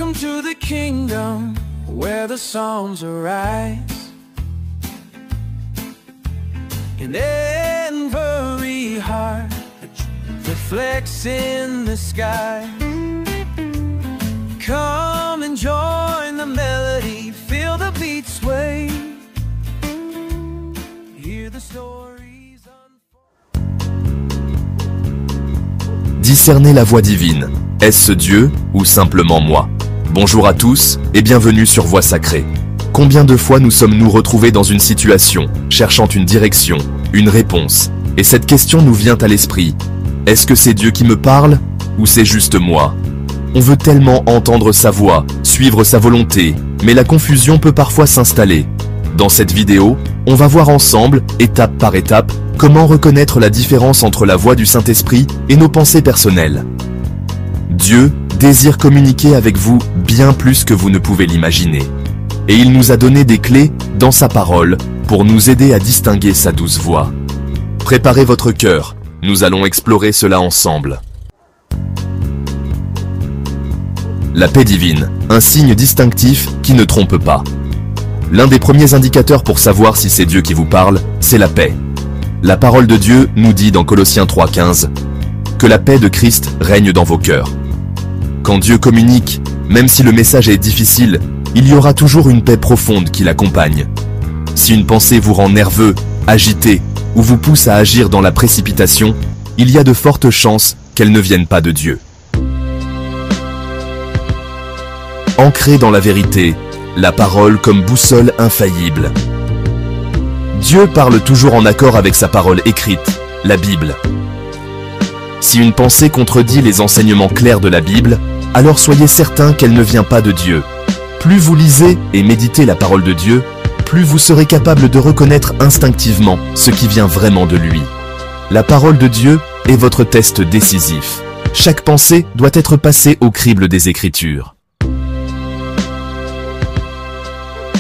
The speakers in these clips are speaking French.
Welcome to the kingdom where the psalms arise and every heart reflects in the sky. Come and join the melody, feel the beat sway, hear the stories unfold. Discerner la voix divine. Est-ce Dieu ou simplement moi? Bonjour à tous et bienvenue sur Voix Sacrée. Combien de fois nous sommes-nous retrouvés dans une situation, cherchant une direction, une réponse, et cette question nous vient à l'esprit. Est-ce que c'est Dieu qui me parle ou c'est juste moi? On veut tellement entendre sa voix, suivre sa volonté, mais la confusion peut parfois s'installer. Dans cette vidéo, on va voir ensemble, étape par étape, comment reconnaître la différence entre la voix du Saint-Esprit et nos pensées personnelles. Dieu désire communiquer avec vous bien plus que vous ne pouvez l'imaginer. Et il nous a donné des clés dans sa parole pour nous aider à distinguer sa douce voix. Préparez votre cœur, nous allons explorer cela ensemble. La paix divine, un signe distinctif qui ne trompe pas. L'un des premiers indicateurs pour savoir si c'est Dieu qui vous parle, c'est la paix. La parole de Dieu nous dit dans Colossiens 3,15 que la paix de Christ règne dans vos cœurs. Quand Dieu communique, même si le message est difficile, il y aura toujours une paix profonde qui l'accompagne. Si une pensée vous rend nerveux, agité, ou vous pousse à agir dans la précipitation, il y a de fortes chances qu'elle ne vienne pas de Dieu. Ancré dans la vérité, la parole comme boussole infaillible. Dieu parle toujours en accord avec sa parole écrite, la Bible. Si une pensée contredit les enseignements clairs de la Bible, alors soyez certain qu'elle ne vient pas de Dieu. Plus vous lisez et méditez la parole de Dieu, plus vous serez capable de reconnaître instinctivement ce qui vient vraiment de lui. La parole de Dieu est votre test décisif. Chaque pensée doit être passée au crible des Écritures.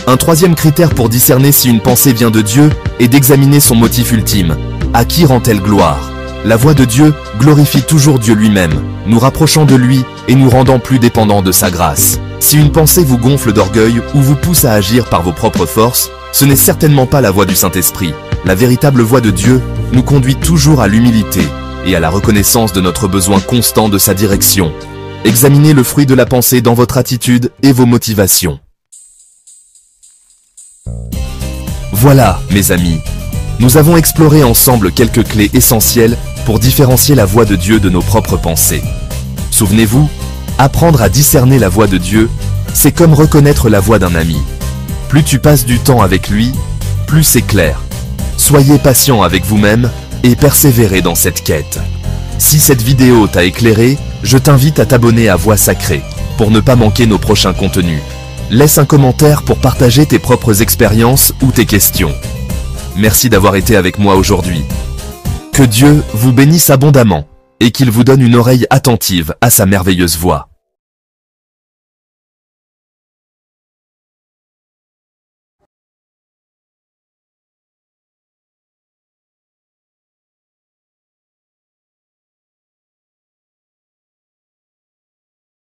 Un troisième critère pour discerner si une pensée vient de Dieu est d'examiner son motif ultime. À qui rend-elle gloire? La voix de Dieu glorifie toujours Dieu lui-même, nous rapprochant de lui et nous rendant plus dépendants de sa grâce. Si une pensée vous gonfle d'orgueil ou vous pousse à agir par vos propres forces, ce n'est certainement pas la voix du Saint-Esprit. La véritable voix de Dieu nous conduit toujours à l'humilité et à la reconnaissance de notre besoin constant de sa direction. Examinez le fruit de la pensée dans votre attitude et vos motivations. Voilà, mes amis, nous avons exploré ensemble quelques clés essentielles pour différencier la voix de Dieu de nos propres pensées. Souvenez-vous, apprendre à discerner la voix de Dieu, c'est comme reconnaître la voix d'un ami. Plus tu passes du temps avec lui, plus c'est clair. Soyez patient avec vous-même et persévérez dans cette quête. Si cette vidéo t'a éclairé, je t'invite à t'abonner à Voix Sacrée pour ne pas manquer nos prochains contenus. Laisse un commentaire pour partager tes propres expériences ou tes questions. Merci d'avoir été avec moi aujourd'hui. Que Dieu vous bénisse abondamment et qu'il vous donne une oreille attentive à sa merveilleuse voix.